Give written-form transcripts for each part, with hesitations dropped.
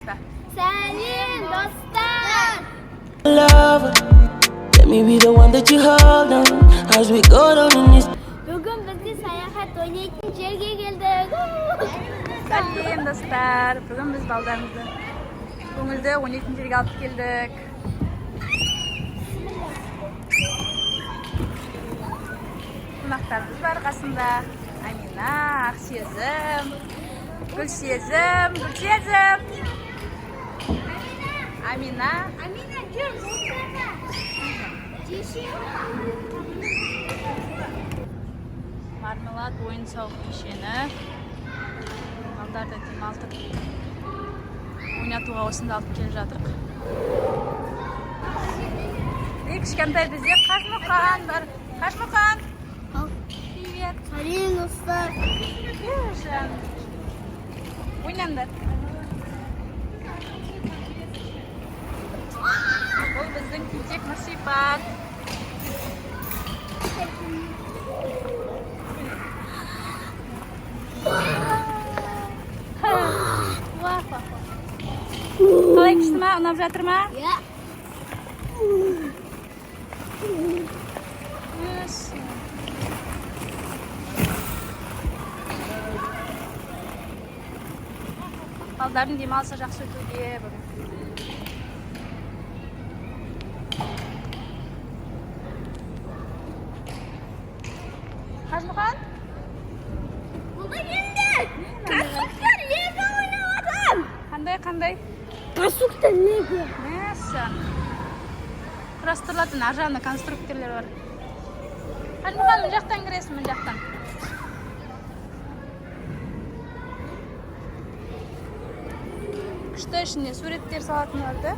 Сәлем, достар! Бүгін бізге саяхат ойнайтын жерге келдік. Сәлем, достар! Бүгін біз балдарымызды көңілді ойнайтын жерге алып келдік. Қонақтарымыз бар қасында. Амина, Ақсезім, Гүлсезім. Амина, жүр, отырма. мармелад ойын сауық кешені. Балдарды демалтып ойнатуға осында алып келіп жатырық. Кішкентай бізде Қажымұқан бар. Қажымұқан! Привет! Сәлем, достар! Ойнаңдар. Бұл біздің тентек Нұрсипат. Қалай, күшті ма? Ұнап жатыр ма? Иә. Балдардың демалысы жақсы өтуде бүгін. Қажымұқан? Бұлда келді! Қасықтар лего ойнап атам! Қандай? Қасықтар лего! Мәсі. Құрастырылатын аржаны конструктерлер бар. Қажымұқан, мұн жақтан кіресің, мұн жақтан. Күшті ішінде суреттер салатын барды.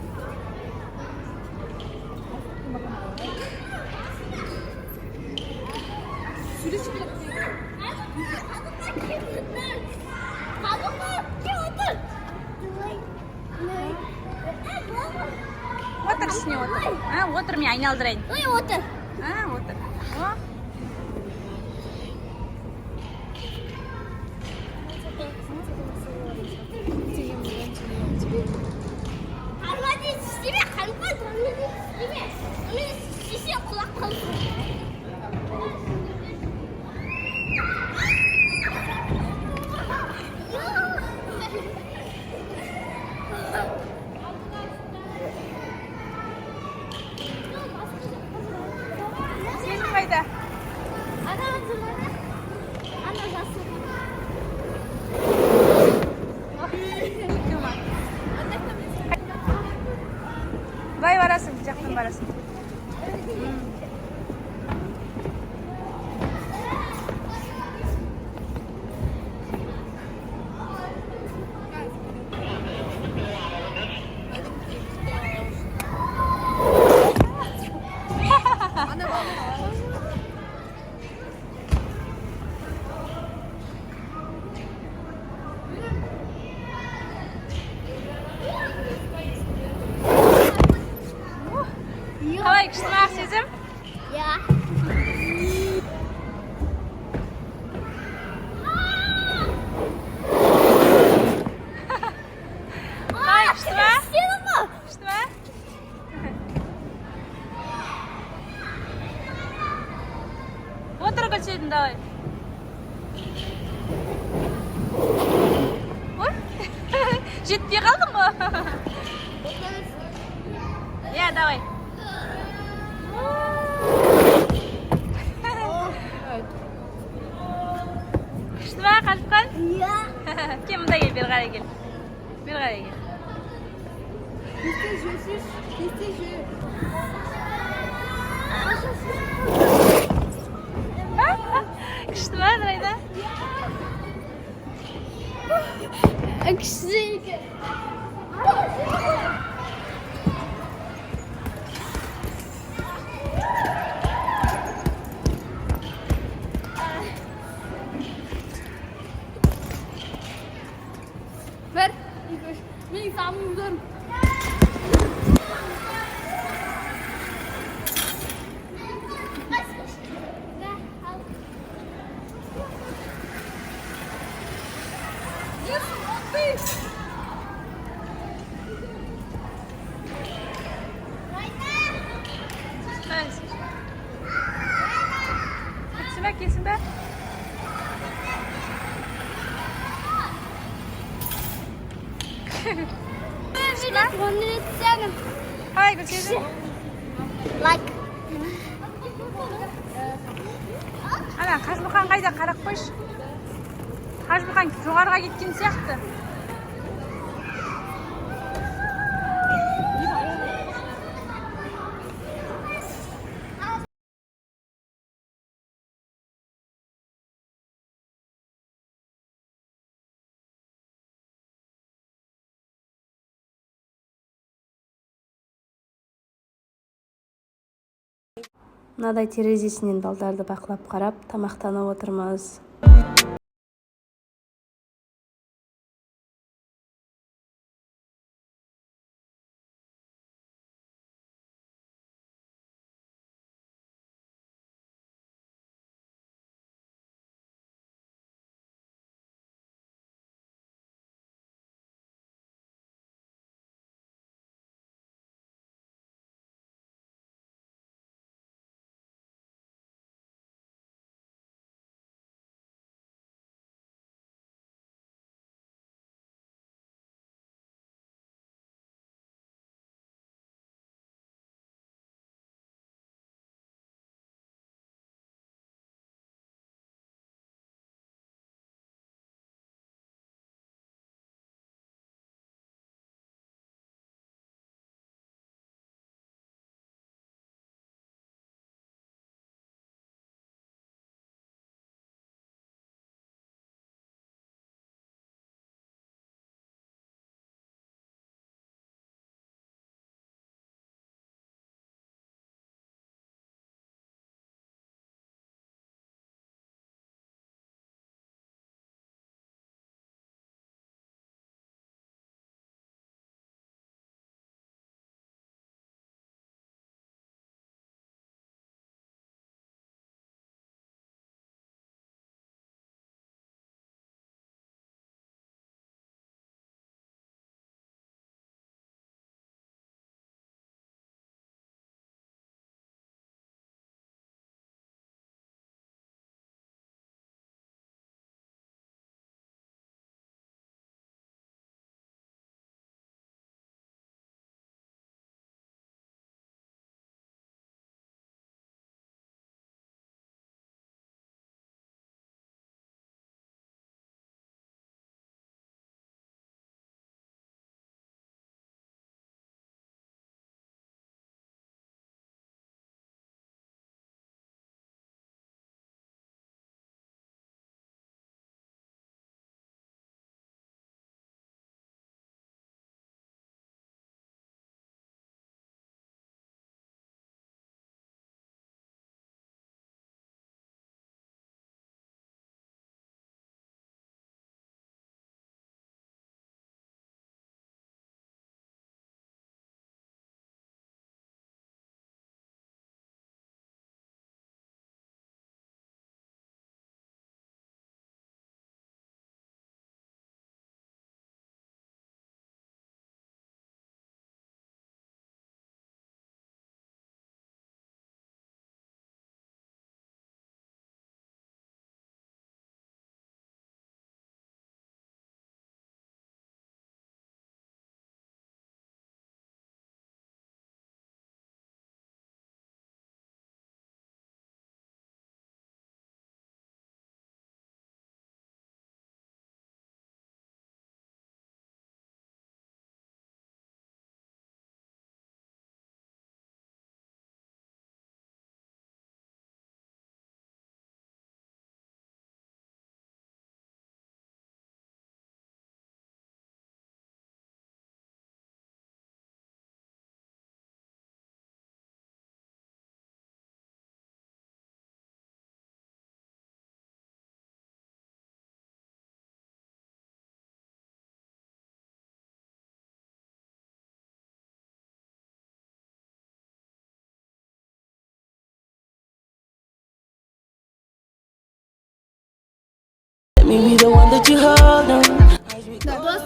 Отыр ішіне отыр. Отыр, мен айналдырайын. Отыр. Отыр. Сенің қайда? Ана жасы. Былай барасың, жақтан барасың. Қалай, күшті ма Ақсезім? Иә. Қалай, күшті ма? Сені ма? Күшті ма? Отыр Гүлсезім, давай. Жетпей қалды ма? Я, давай. Күшті ма, Қажымұқан? Иә. Кел, мұнда кел, бері қарай кел. Бері қарай кел. Күшті ма, Нұрайна? Күшті екен. Ver. Benim sağımı Ұлдарым. Қалай көрсетесің? Лайк. Ана қажымұқан қайда, қарап қойшы. Қажымұқан жоғарыға кеткен сияқты. Мынадай терезесінен балдарды бақылап қарап, тамақтанып отырмыз. me be the one that you hold on.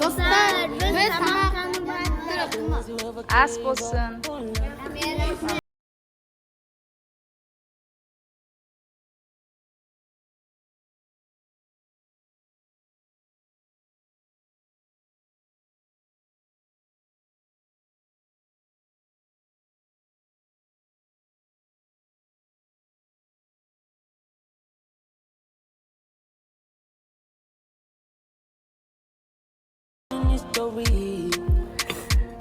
Dostlar, biz tamamını bıraktık. Ас болсын. story.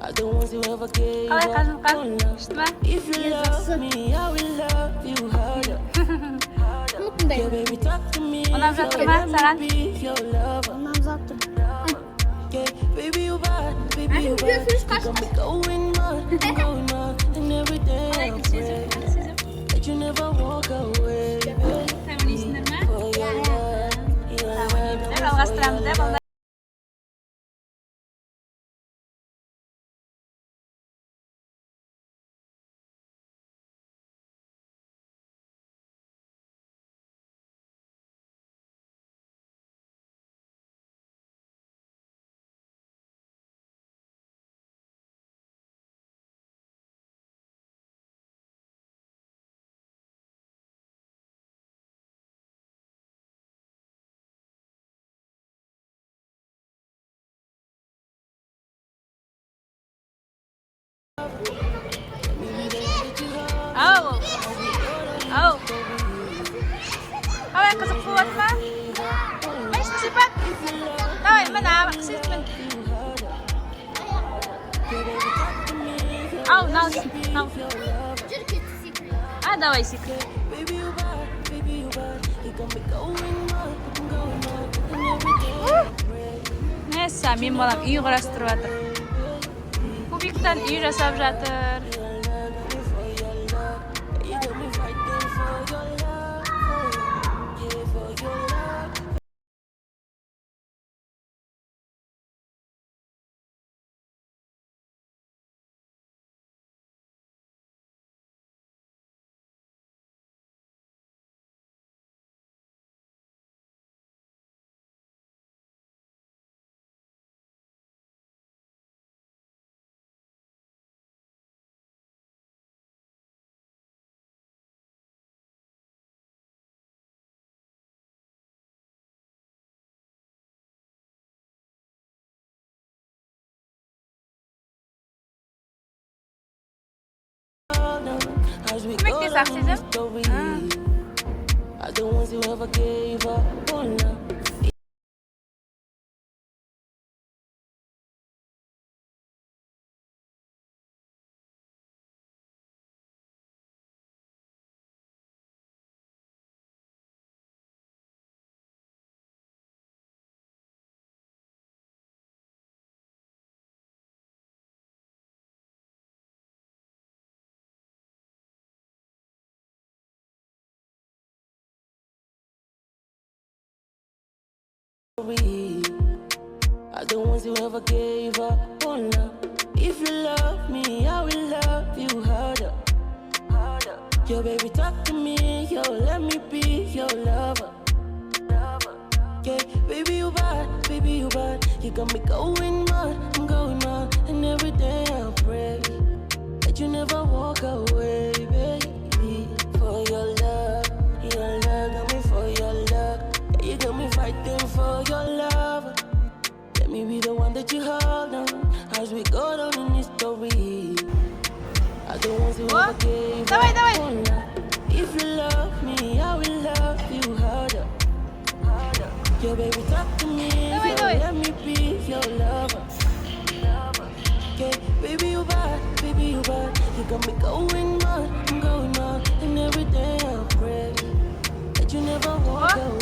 I don't want to ever give Қалай up. қажымқан? Ішті ма? If you love me, I will love you harder. Yeah, baby, talk to me. Ұнап жатыр ма саған? Be your lover. Yeah, baby, you bad, baby, you bad. You got me going mad, and every day I pray that you never walk away, baby. For your love, your love. Жалғастырамыз да балдар. Ау. Қалай қызық болады ма? Мәш Нұрсипат. Давай, міне, сіз мін. Ау, нал. А, давай, сик. Нәсі, мен балам үй құрастырып жатыр. Кубиктан үй жасап жатыр. Көмектесақ сезім? I don't want to ever give up. Oh, no. I don't want to ever give up. Oh, no. If you love me, I will love you harder. Yo, baby, talk to me. Yo, let me be your lover. Yeah, baby, you bad, baby, you bad. You got me going mad, I'm going mad. And every day I pray that you never walk away, baby. For your love got me for your love. You got me fighting for your love. Let me be the one that you hold on as we go down in this story. I don't want to ever give up. If you love me, I will love you harder. Yo, baby, talk to me. Yo, let me be your lover. Yeah, baby, you bad, baby, you bad. You got me going mad, I'm going mad. And every day I pray that you never walk away.